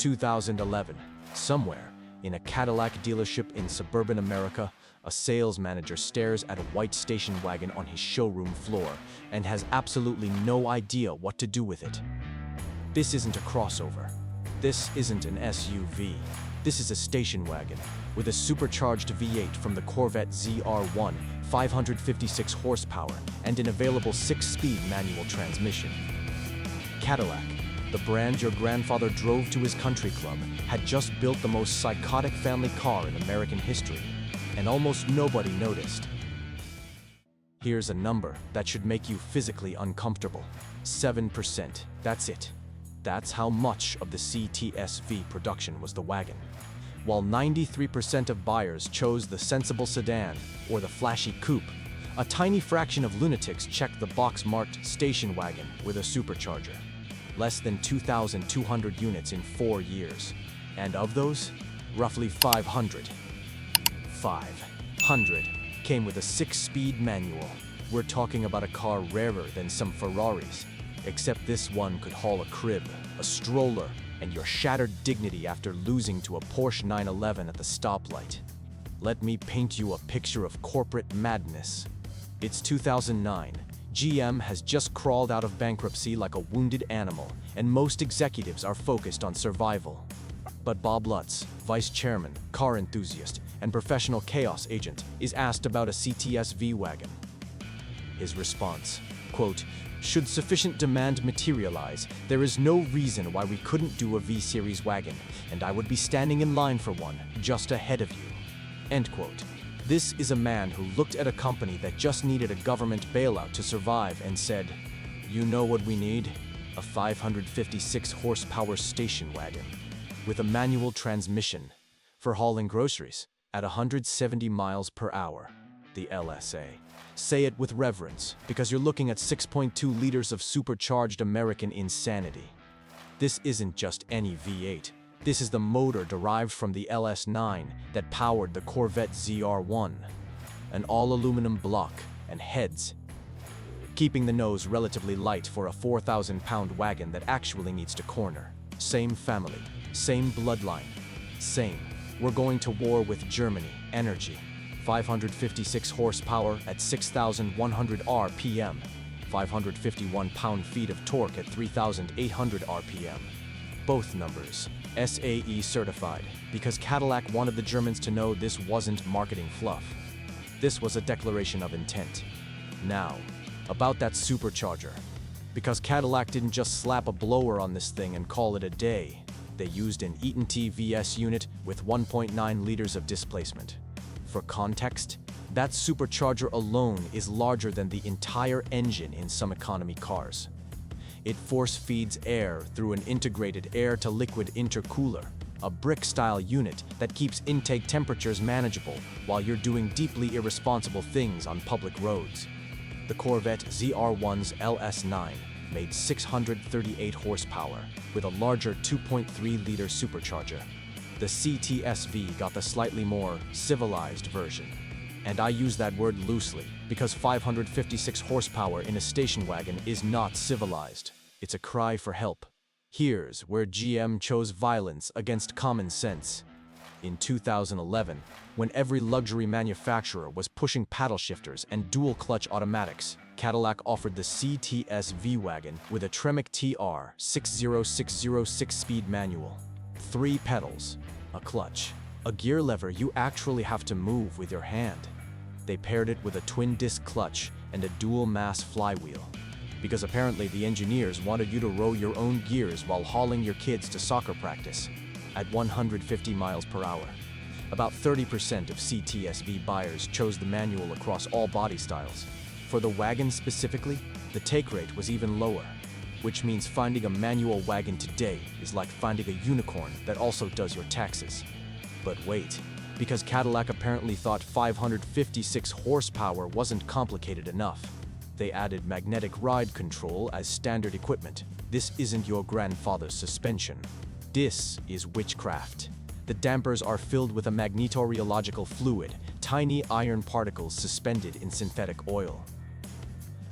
2011, somewhere in a Cadillac dealership in suburban America, a sales manager stares at a white station wagon on his showroom floor and has absolutely no idea what to do with it. This isn't a crossover. This isn't an SUV. This is a station wagon with a supercharged V8 from the Corvette ZR1, 556 horsepower, and an available 6-speed manual transmission. Cadillac, the brand your grandfather drove to his country club, had just built the most psychotic family car in American history, and almost nobody noticed. Here's a number that should make you physically uncomfortable. 7%. That's it. That's how much of the CTS-V production was the wagon. While 93% of buyers chose the sensible sedan or the flashy coupe, a tiny fraction of lunatics checked the box marked station wagon with a supercharger. Less than 2,200 units in 4 years. And of those, roughly 500 came with a 6-speed manual. We're talking about a car rarer than some Ferraris, except this one could haul a crib, a stroller, and your shattered dignity after losing to a Porsche 911 at the stoplight. Let me paint you a picture of corporate madness. It's 2009. GM has just crawled out of bankruptcy like a wounded animal, and most executives are focused on survival. But Bob Lutz, vice chairman, car enthusiast, and professional chaos agent, is asked about a CTS-V wagon. His response, quote, "Should sufficient demand materialize, there is no reason why we couldn't do a V-Series wagon, and I would be standing in line for one, just ahead of you." End quote. This is a man who looked at a company that just needed a government bailout to survive and said, "You know what we need? A 556 horsepower station wagon with a manual transmission for hauling groceries at 170 miles per hour, the LSA. Say it with reverence, because you're looking at 6.2 liters of supercharged American insanity. This isn't just any V8. This is the motor derived from the LS9 that powered the Corvette ZR1. An all-aluminum block and heads, keeping the nose relatively light for a 4,000-pound wagon that actually needs to corner. Same family, same bloodline, same. We're going to war with Germany. Energy. 556 horsepower at 6,100 RPM. 551 pound-feet of torque at 3,800 RPM. Both numbers SAE certified, because Cadillac wanted the Germans to know this wasn't marketing fluff. This was a declaration of intent. Now, about that supercharger. Because Cadillac didn't just slap a blower on this thing and call it a day. They used an Eaton TVS unit with 1.9 liters of displacement. For context, that supercharger alone is larger than the entire engine in some economy cars. It force feeds air through an integrated air-to-liquid intercooler, a brick-style unit that keeps intake temperatures manageable while you're doing deeply irresponsible things on public roads. The Corvette ZR1's LS9 made 638 horsepower with a larger 2.3-liter supercharger. The CTS-V got the slightly more civilized version. And I use that word loosely, because 556 horsepower in a station wagon is not civilized. It's a cry for help. Here's where GM chose violence against common sense. In 2011, when every luxury manufacturer was pushing paddle shifters and dual-clutch automatics, Cadillac offered the CTS-V wagon with a Tremec TR 60606 speed manual. 3 pedals, a clutch, a gear lever you actually have to move with your hand. They paired it with a twin-disc clutch and a dual-mass flywheel, because apparently the engineers wanted you to row your own gears while hauling your kids to soccer practice at 150 miles per hour. About 30% of CTS-V buyers chose the manual across all body styles. For the wagon specifically, the take rate was even lower, which means finding a manual wagon today is like finding a unicorn that also does your taxes. But wait, because Cadillac apparently thought 556 horsepower wasn't complicated enough. They added magnetic ride control as standard equipment. This isn't your grandfather's suspension. This is witchcraft. The dampers are filled with a magnetorheological fluid, tiny iron particles suspended in synthetic oil.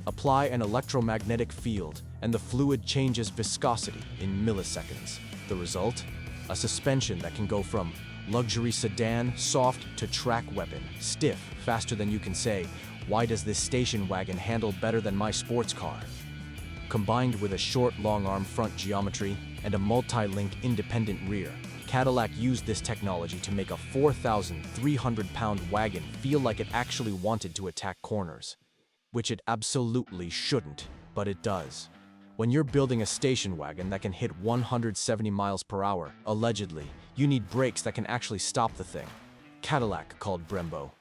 Apply an electromagnetic field, and the fluid changes viscosity in milliseconds. The result? A suspension that can go from luxury sedan, soft, to track weapon, stiff, faster than you can say, "Why does this station wagon handle better than my sports car?" Combined with a short, long-arm front geometry and a multi-link independent rear, Cadillac used this technology to make a 4,300-pound wagon feel like it actually wanted to attack corners. Which it absolutely shouldn't, but it does. When you're building a station wagon that can hit 170 miles per hour, allegedly, you need brakes that can actually stop the thing. Cadillac called Brembo.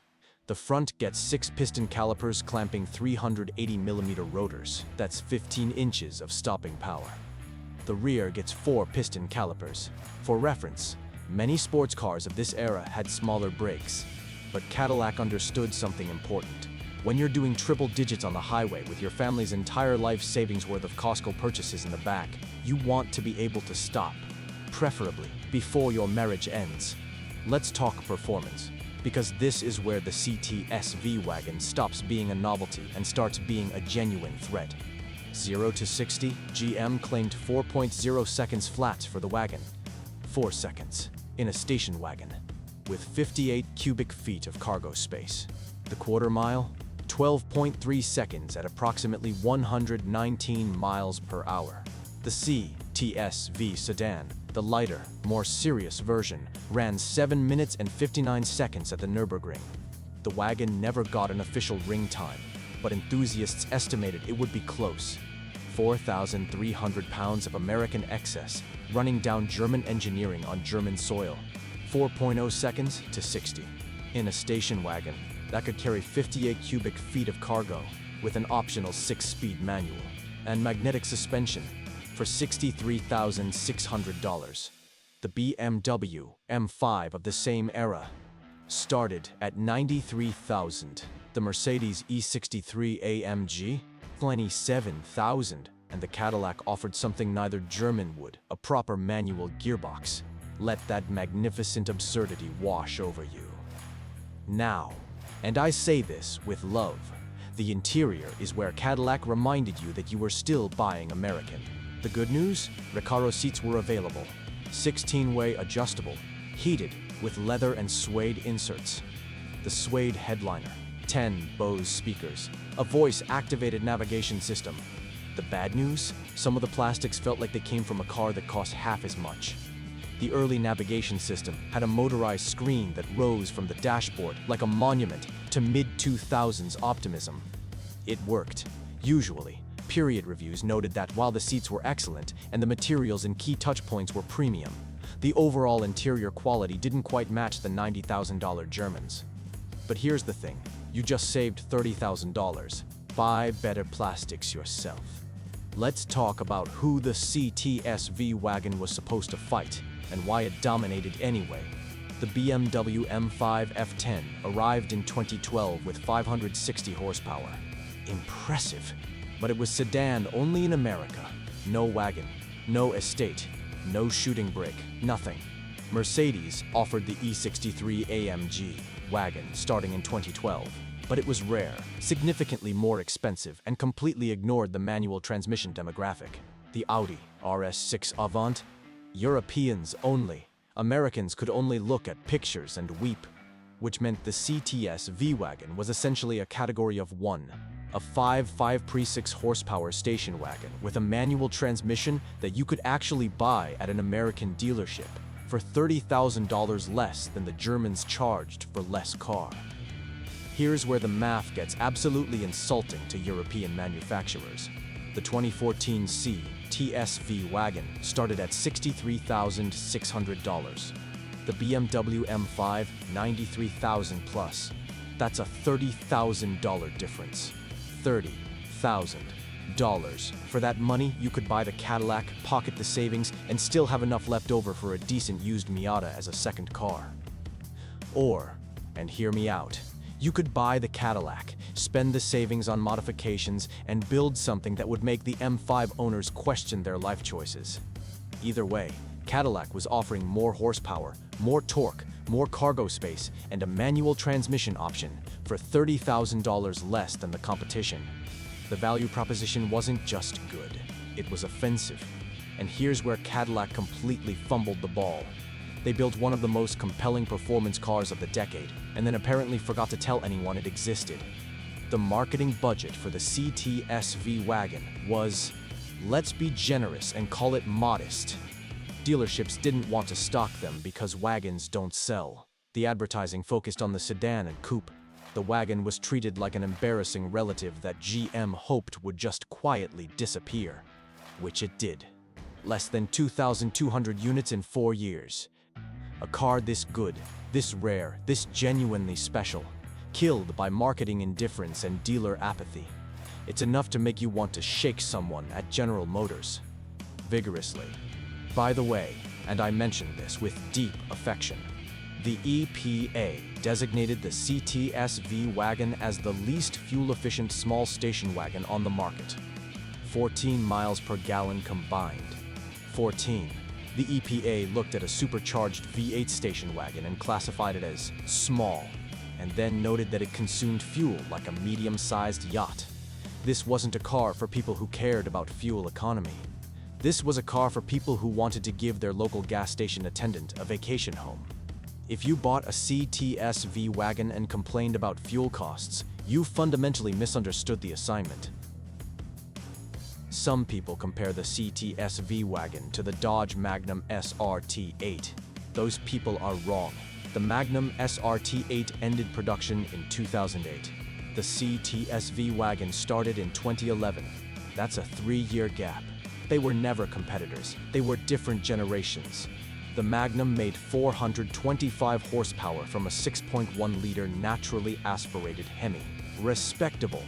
The front gets 6 piston calipers clamping 380mm rotors. That's 15 inches of stopping power. The rear gets 4 piston calipers. For reference, many sports cars of this era had smaller brakes. But Cadillac understood something important. When you're doing triple digits on the highway with your family's entire life savings worth of Costco purchases in the back, you want to be able to stop, preferably before your marriage ends. Let's talk performance, because this is where the CTS-V wagon stops being a novelty and starts being a genuine threat. 0 to 60, GM claimed 4.0 seconds flat for the wagon. 4 seconds in a station wagon with 58 cubic feet of cargo space. The quarter mile, 12.3 seconds at approximately 119 miles per hour. The CTS-V sedan, the lighter, more serious version, ran 7 minutes and 59 seconds at the Nürburgring. The wagon never got an official ring time, but enthusiasts estimated it would be close. 4,300 pounds of American excess, running down German engineering on German soil. 4.0 seconds to 60. In a station wagon that could carry 58 cubic feet of cargo with an optional 6-speed manual and magnetic suspension for $63,600. The BMW M5 of the same era started at $93,000. The Mercedes E63 AMG, $27,000, and the Cadillac offered something neither German would, a proper manual gearbox. Let that magnificent absurdity wash over you. Now, and I say this with love, the interior is where Cadillac reminded you that you were still buying American. The good news? Recaro seats were available. 16-way adjustable, heated with leather and suede inserts. The suede headliner, 10 Bose speakers, a voice-activated navigation system. The bad news? Some of the plastics felt like they came from a car that cost half as much. The early navigation system had a motorized screen that rose from the dashboard like a monument to mid-2000s optimism. It worked. Usually, period reviews noted that while the seats were excellent and the materials and key touchpoints were premium, the overall interior quality didn't quite match the $90,000 Germans. But here's the thing, you just saved $30,000. Buy better plastics yourself. Let's talk about who the CTS-V wagon was supposed to fight and why it dominated anyway. The BMW M5 F10 arrived in 2012 with 560 horsepower. Impressive, but it was sedan only in America. No wagon, no estate, no shooting brake, nothing. Mercedes offered the E63 AMG wagon starting in 2012, but it was rare, significantly more expensive, and completely ignored the manual transmission demographic. The Audi RS6 Avant, Europeans only. Americans could only look at pictures and weep, which meant the CTS-V wagon was essentially a category of one, a 5.6 horsepower station wagon with a manual transmission that you could actually buy at an American dealership for $30,000 less than the Germans charged for less car. Here's where the math gets absolutely insulting to European manufacturers. The 2014 CTS-V wagon started at $63,600. The BMW M5, $93,000 plus. That's a $30,000 difference. $30,000. For that money, you could buy the Cadillac, pocket the savings, and still have enough left over for a decent used Miata as a second car. Or, and hear me out, you could buy the Cadillac, spend the savings on modifications, and build something that would make the M5 owners question their life choices. Either way, Cadillac was offering more horsepower, more torque, more cargo space, and a manual transmission option for $30,000 less than the competition. The value proposition wasn't just good, it was offensive. And here's where Cadillac completely fumbled the ball. They built one of the most compelling performance cars of the decade, and then apparently forgot to tell anyone it existed. The marketing budget for the CTS-V wagon was, let's be generous and call it modest. Dealerships didn't want to stock them because wagons don't sell. The advertising focused on the sedan and coupe. The wagon was treated like an embarrassing relative that GM hoped would just quietly disappear, which it did. Less than 2,200 units in 4 years. A car this good, this rare, this genuinely special, killed by marketing indifference and dealer apathy. It's enough to make you want to shake someone at General Motors. Vigorously. By the way, and I mention this with deep affection, the EPA designated the CTS-V wagon as the least fuel-efficient small station wagon on the market. 14 miles per gallon combined. 14. The EPA looked at a supercharged V8 station wagon and classified it as small, and then noted that it consumed fuel like a medium-sized yacht. This wasn't a car for people who cared about fuel economy. This was a car for people who wanted to give their local gas station attendant a vacation home. If you bought a CTS-V wagon and complained about fuel costs, you fundamentally misunderstood the assignment. Some people compare the CTS-V wagon to the Dodge Magnum SRT8. Those people are wrong. The Magnum SRT8 ended production in 2008. The CTS-V wagon started in 2011. That's a 3-year gap. They were never competitors. They were different generations. The Magnum made 425 horsepower from a 6.1-liter naturally aspirated Hemi. Respectable.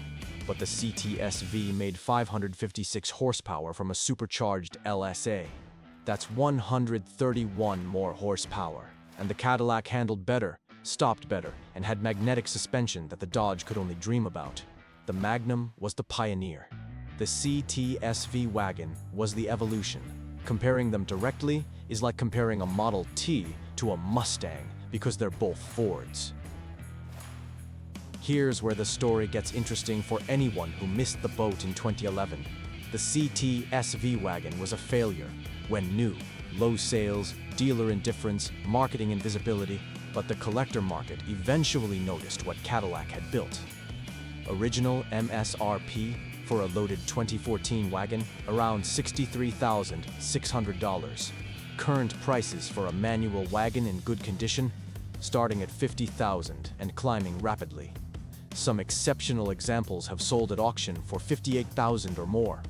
But the CTS-V made 556 horsepower from a supercharged LSA. That's 131 more horsepower. And the Cadillac handled better, stopped better, and had magnetic suspension that the Dodge could only dream about. The Magnum was the pioneer. The CTS-V wagon was the evolution. Comparing them directly is like comparing a Model T to a Mustang because they're both Fords. Here's where the story gets interesting for anyone who missed the boat in 2011. The CTS-V wagon was a failure when new, low sales, dealer indifference, marketing invisibility, but the collector market eventually noticed what Cadillac had built. Original MSRP for a loaded 2014 wagon, around $63,600. Current prices for a manual wagon in good condition, starting at $50,000 and climbing rapidly. Some exceptional examples have sold at auction for $58,000 or more.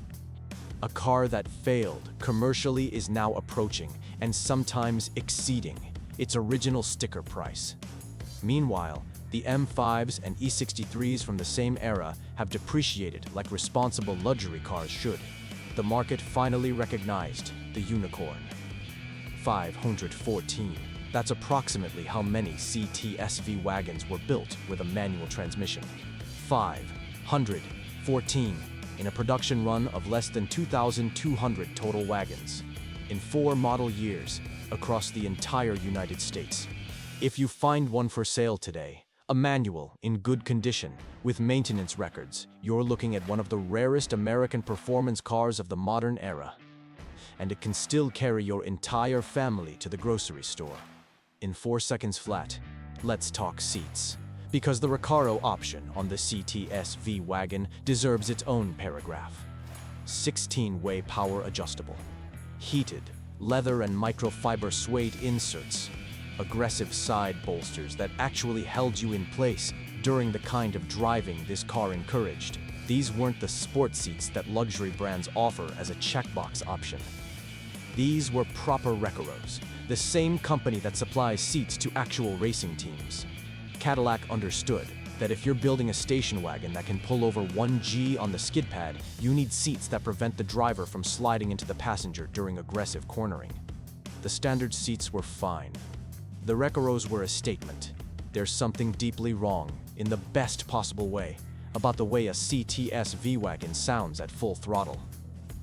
A car that failed commercially is now approaching, and sometimes exceeding, its original sticker price. Meanwhile, the M5s and E63s from the same era have depreciated like responsible luxury cars should. The market finally recognized the unicorn. 514. That's approximately how many CTS-V wagons were built with a manual transmission. 514 in a production run of less than 2,200 total wagons in 4 model years across the entire United States. If you find one for sale today, a manual in good condition with maintenance records, you're looking at one of the rarest American performance cars of the modern era. And it can still carry your entire family to the grocery store. In 4 seconds flat, let's talk seats. Because the Recaro option on the CTS-V wagon deserves its own paragraph. 16-way power adjustable. Heated, leather and microfiber suede inserts. Aggressive side bolsters that actually held you in place during the kind of driving this car encouraged. These weren't the sport seats that luxury brands offer as a checkbox option. These were proper Recaros, the same company that supplies seats to actual racing teams. Cadillac understood that if you're building a station wagon that can pull over 1G on the skid pad, you need seats that prevent the driver from sliding into the passenger during aggressive cornering. The standard seats were fine. The Recaros were a statement. There's something deeply wrong, in the best possible way, about the way a CTS-V wagon sounds at full throttle.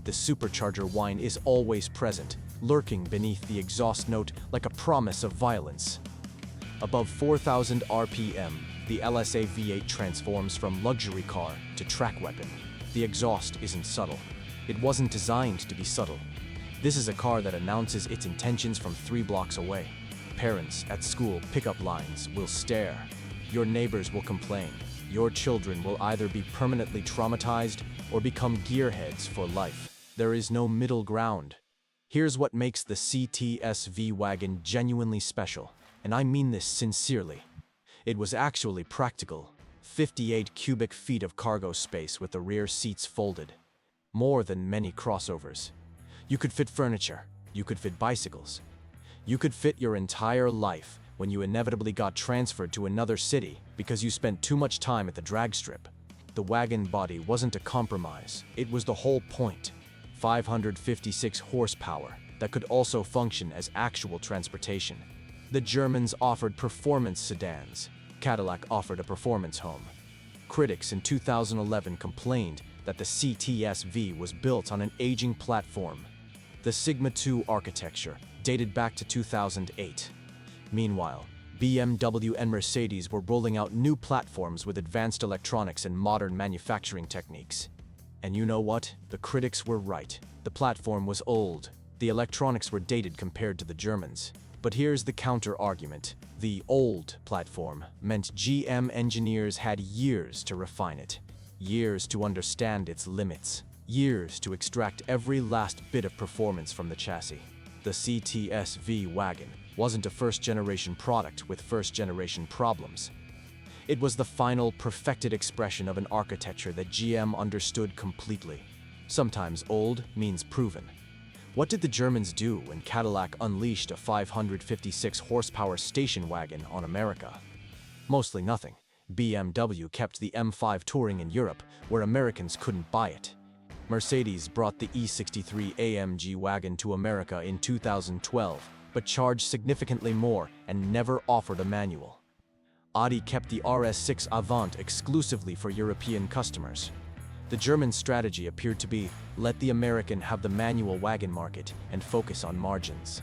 The supercharger whine is always present, lurking beneath the exhaust note like a promise of violence. Above 4,000 RPM, the LSA V8 transforms from luxury car to track weapon. The exhaust isn't subtle. It wasn't designed to be subtle. This is a car that announces its intentions from 3 blocks away. Parents at school pickup lines will stare. Your neighbors will complain. Your children will either be permanently traumatized or become gearheads for life. There is no middle ground. Here's what makes the CTS-V wagon genuinely special, and I mean this sincerely. It was actually practical. 58 cubic feet of cargo space with the rear seats folded. More than many crossovers. You could fit furniture. You could fit bicycles. You could fit your entire life when you inevitably got transferred to another city because you spent too much time at the drag strip. The wagon body wasn't a compromise. It was the whole point. 556 horsepower that could also function as actual transportation. The Germans offered performance sedans. Cadillac offered a performance home. Critics in 2011 complained that the CTS-V was built on an aging platform. The Sigma II architecture dated back to 2008. Meanwhile, BMW and Mercedes were rolling out new platforms with advanced electronics and modern manufacturing techniques. And you know what? The critics were right. The platform was old. The electronics were dated compared to the Germans. But here's the counter-argument. The old platform meant GM engineers had years to refine it, years to understand its limits, years to extract every last bit of performance from the chassis. The CTS-V wagon wasn't a first-generation product with first-generation problems. It was the final, perfected expression of an architecture that GM understood completely. Sometimes old means proven. What did the Germans do when Cadillac unleashed a 556 horsepower station wagon on America? Mostly nothing. BMW kept the M5 touring in Europe, where Americans couldn't buy it. Mercedes brought the E63 AMG wagon to America in 2012, but charged significantly more and never offered a manual. Audi kept the RS6 Avant exclusively for European customers. The German strategy appeared to be, let the American have the manual wagon market and focus on margins.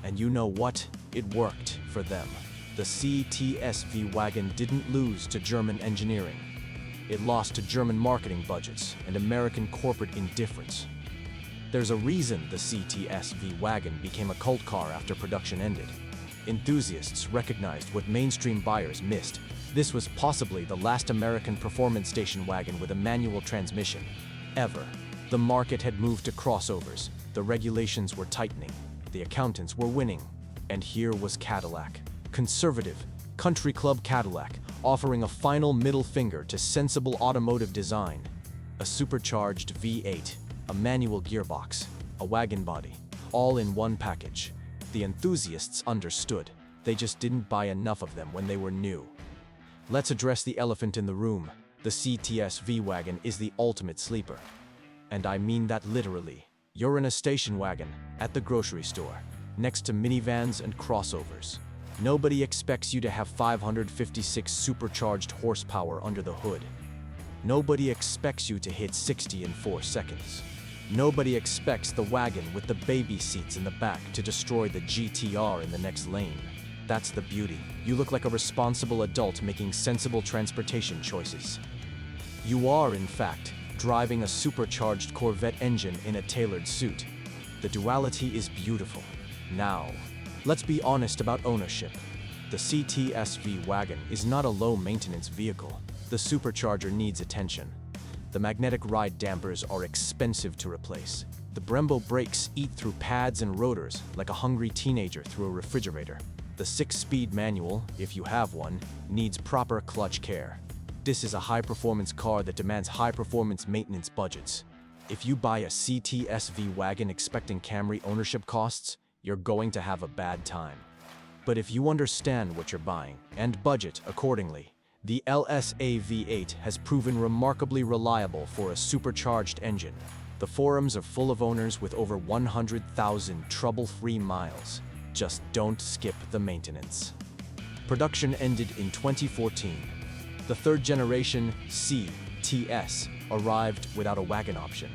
And you know what? It worked for them. The CTS-V wagon didn't lose to German engineering. It lost to German marketing budgets and American corporate indifference. There's a reason the CTS-V wagon became a cult car after production ended. Enthusiasts recognized what mainstream buyers missed. This was possibly the last American performance station wagon with a manual transmission, ever. The market had moved to crossovers, the regulations were tightening, the accountants were winning, and here was Cadillac. Conservative, country club Cadillac, offering a final middle finger to sensible automotive design. A supercharged V8, a manual gearbox, a wagon body, all in one package. The enthusiasts understood. They just didn't buy enough of them when they were new. Let's address the elephant in the room. The CTS-V wagon is the ultimate sleeper. And I mean that literally. You're in a station wagon, at the grocery store, next to minivans and crossovers. Nobody expects you to have 556 supercharged horsepower under the hood. Nobody expects you to hit 60 in 4 seconds. Nobody expects the wagon with the baby seats in the back to destroy the GTR in the next lane. That's the beauty. You look like a responsible adult making sensible transportation choices. You are, in fact, driving a supercharged Corvette engine in a tailored suit. The duality is beautiful. Now, let's be honest about ownership. The CTS-V wagon is not a low-maintenance vehicle. The supercharger needs attention. The magnetic ride dampers are expensive to replace. The Brembo brakes eat through pads and rotors like a hungry teenager through a refrigerator. The 6-speed manual, if you have one, needs proper clutch care. This is a high-performance car that demands high-performance maintenance budgets. If you buy a CTS-V wagon expecting Camry ownership costs, you're going to have a bad time. But if you understand what you're buying and budget accordingly, the LSA V8 has proven remarkably reliable for a supercharged engine. The forums are full of owners with over 100,000 trouble-free miles. Just don't skip the maintenance. Production ended in 2014. The third-generation CTS arrived without a wagon option.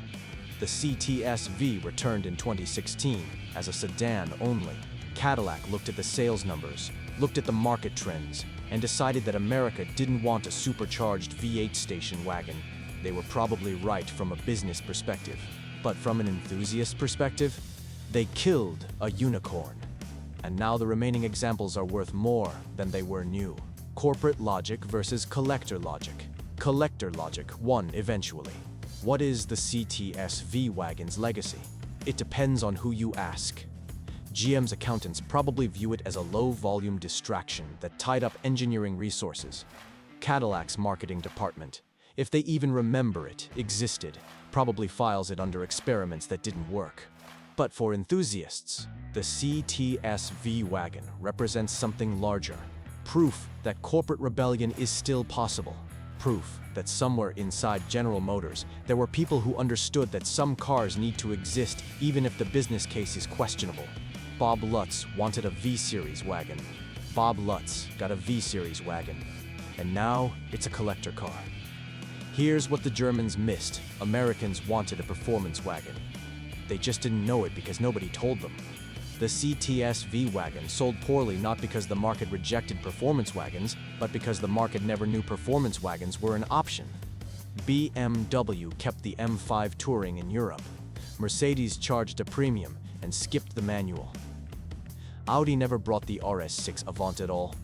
The CTS-V returned in 2016 as a sedan only. Cadillac looked at the sales numbers, looked at the market trends, and decided that America didn't want a supercharged V8 station wagon. They were probably right from a business perspective. But from an enthusiast perspective, They killed a unicorn. And now the remaining examples are worth more than they were new. Corporate logic versus collector logic. Collector logic won eventually. What is the CTS-V wagon's legacy? It depends on who you ask. GM's accountants probably view it as a low-volume distraction that tied up engineering resources. Cadillac's marketing department, if they even remember it existed, probably files it under experiments that didn't work. But for enthusiasts, the CTS-V wagon represents something larger. Proof that corporate rebellion is still possible. Proof that somewhere inside General Motors, there were people who understood that some cars need to exist even if the business case is questionable. Bob Lutz wanted a V-Series wagon. Bob Lutz got a V-Series wagon. And now it's a collector car. Here's what the Germans missed. Americans wanted a performance wagon. They just didn't know it because nobody told them. The CTS-V wagon sold poorly not because the market rejected performance wagons, but because the market never knew performance wagons were an option. BMW kept the M5 touring in Europe. Mercedes charged a premium and skipped the manual. Audi never brought the RS6 Avant at all.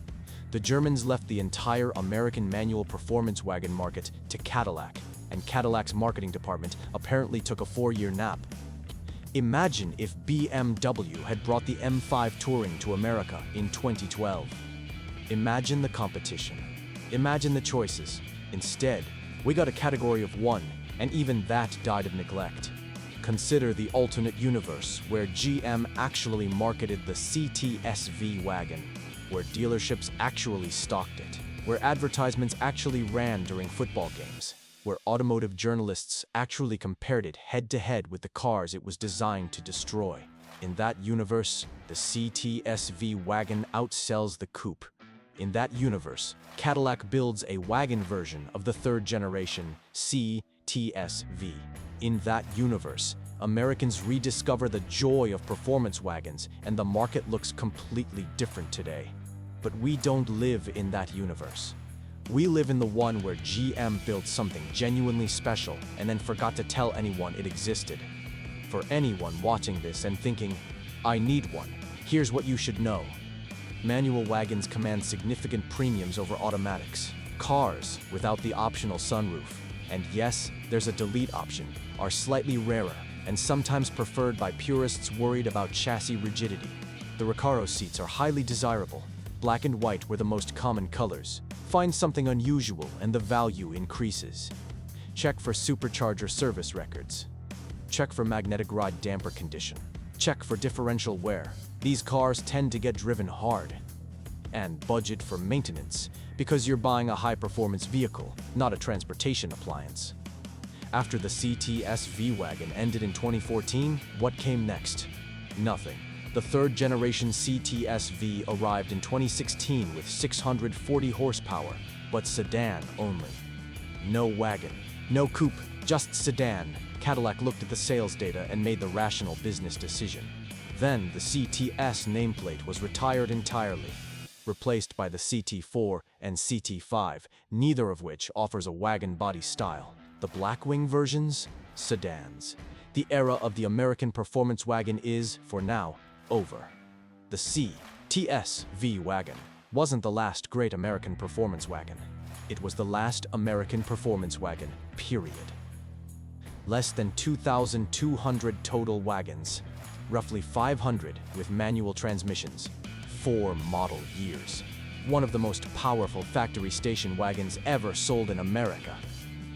The Germans left the entire American manual performance wagon market to Cadillac, and Cadillac's marketing department apparently took a 4-year nap. Imagine if BMW had brought the M5 touring to America in 2012. Imagine the competition. Imagine the choices. Instead, we got a category of one, and even that died of neglect. Consider the alternate universe where GM actually marketed the CTS-V wagon, where dealerships actually stocked it, where advertisements actually ran during football games, where automotive journalists actually compared it head-to-head with the cars it was designed to destroy. In that universe, the CTS-V wagon outsells the coupe. In that universe, Cadillac builds a wagon version of the third-generation CTS-V. In that universe, Americans rediscover the joy of performance wagons, and the market looks completely different today. But we don't live in that universe. We live in the one where GM built something genuinely special and then forgot to tell anyone it existed. For anyone watching this and thinking, I need one, here's what you should know. Manual wagons command significant premiums over automatics. Cars without the optional sunroof, and yes, there's a delete option, are slightly rarer and sometimes preferred by purists worried about chassis rigidity. The Recaro seats are highly desirable. Black and white were the most common colors. Find something unusual and the value increases. Check for supercharger service records. Check for magnetic ride damper condition. Check for differential wear. These cars tend to get driven hard. And budget for maintenance, because you're buying a high-performance vehicle, not a transportation appliance. After the CTS-V wagon ended in 2014, what came next? Nothing. The third-generation CTS-V arrived in 2016 with 640 horsepower, but sedan only. No wagon, no coupe, just sedan. Cadillac looked at the sales data and made the rational business decision. Then the CTS nameplate was retired entirely, replaced by the CT4 and CT5, neither of which offers a wagon body style. The Blackwing versions? Sedans. The era of the American performance wagon is, for now, over. The CTS-V wagon wasn't the last great American performance wagon. It was the last American performance wagon, period. Less than 2,200 total wagons, roughly 500 with manual transmissions, 4 model years. One of the most powerful factory station wagons ever sold in America.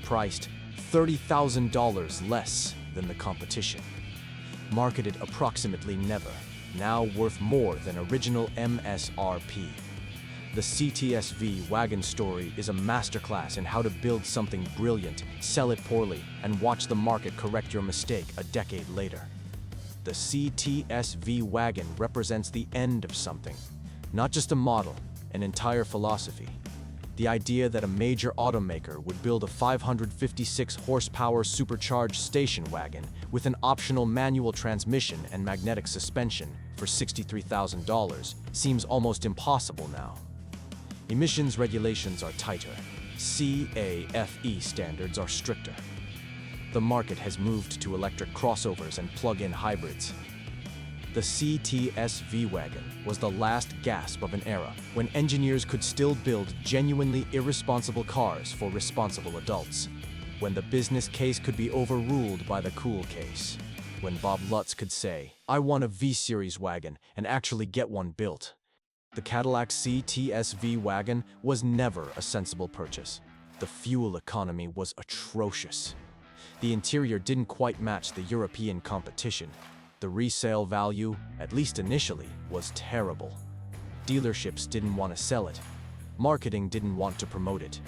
Priced $30,000 less than the competition. Marketed approximately never. Now worth more than original MSRP. The CTS-V wagon story is a masterclass in how to build something brilliant, sell it poorly, and watch the market correct your mistake a decade later. The CTS-V wagon represents the end of something, not just a model, an entire philosophy. The idea that a major automaker would build a 556 horsepower supercharged station wagon with an optional manual transmission and magnetic suspension for $63,000 seems almost impossible now. Emissions regulations are tighter. CAFE standards are stricter. The market has moved to electric crossovers and plug-in hybrids. The CTS-V wagon was the last gasp of an era when engineers could still build genuinely irresponsible cars for responsible adults. When the business case could be overruled by the cool case. When Bob Lutz could say, "I want a V-Series wagon," and actually get one built. The Cadillac CTS-V wagon was never a sensible purchase. The fuel economy was atrocious. The interior didn't quite match the European competition. The resale value, at least initially, was terrible. Dealerships didn't want to sell it. Marketing didn't want to promote it.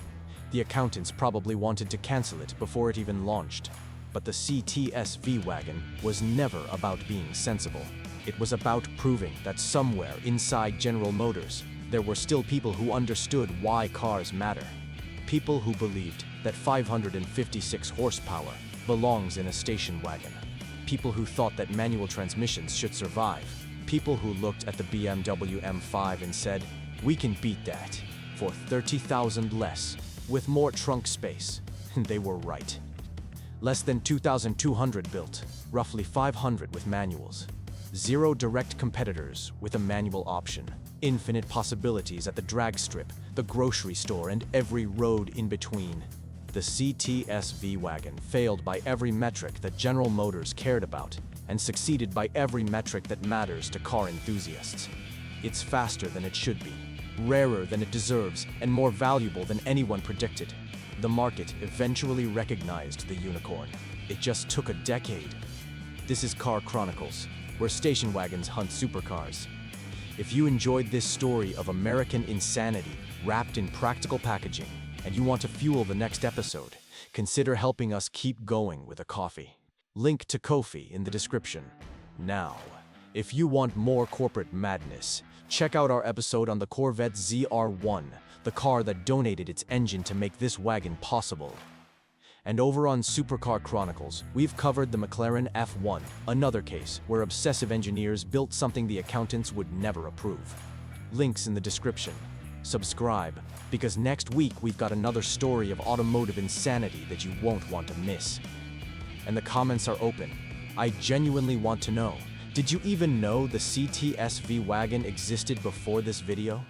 The accountants probably wanted to cancel it before it even launched. But the CTS-V wagon was never about being sensible. It was about proving that somewhere inside General Motors, there were still people who understood why cars matter. People who believed that 556 horsepower belongs in a station wagon. People who thought that manual transmissions should survive. People who looked at the BMW M5 and said, "We can beat that for 30,000 less, with more trunk space." And they were right. Less than 2,200 built, roughly 500 with manuals. 0 direct competitors with a manual option. Infinite possibilities at the drag strip, the grocery store, and every road in between. The CTS-V wagon failed by every metric that General Motors cared about, and succeeded by every metric that matters to car enthusiasts. It's faster than it should be, rarer than it deserves, and more valuable than anyone predicted. The market eventually recognized the unicorn. It just took a decade. This is Car Chronicles, where station wagons hunt supercars. If you enjoyed this story of American insanity wrapped in practical packaging, and you want to fuel the next episode, consider helping us keep going with a coffee. Link to Ko-fi in the description. Now, if you want more corporate madness, check out our episode on the Corvette ZR1, the car that donated its engine to make this wagon possible. And over on Supercar Chronicles, we've covered the McLaren F1, another case where obsessive engineers built something the accountants would never approve. Links in the description. Subscribe, because next week we've got another story of automotive insanity that you won't want to miss. And the comments are open. I genuinely want to know, did you even know the CTS-V wagon existed before this video?